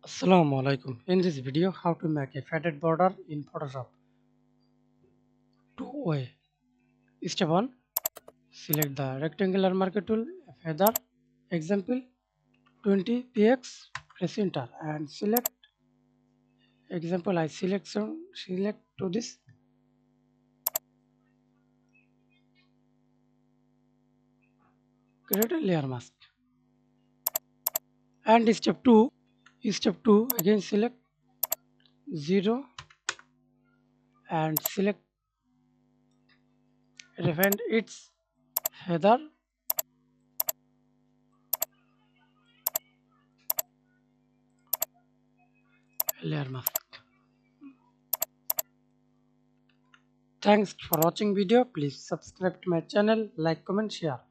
Assalamu alaikum. In this video, how to make a faded border in Photoshop. Two way. Step 1. Select the rectangular marker tool, feather, example 20px, press enter and select example. I select to this, create a layer mask. And step 2 again select 0 and select refine its feather layer mask. Thanks for watching video. Please subscribe to my channel, like, comment, share.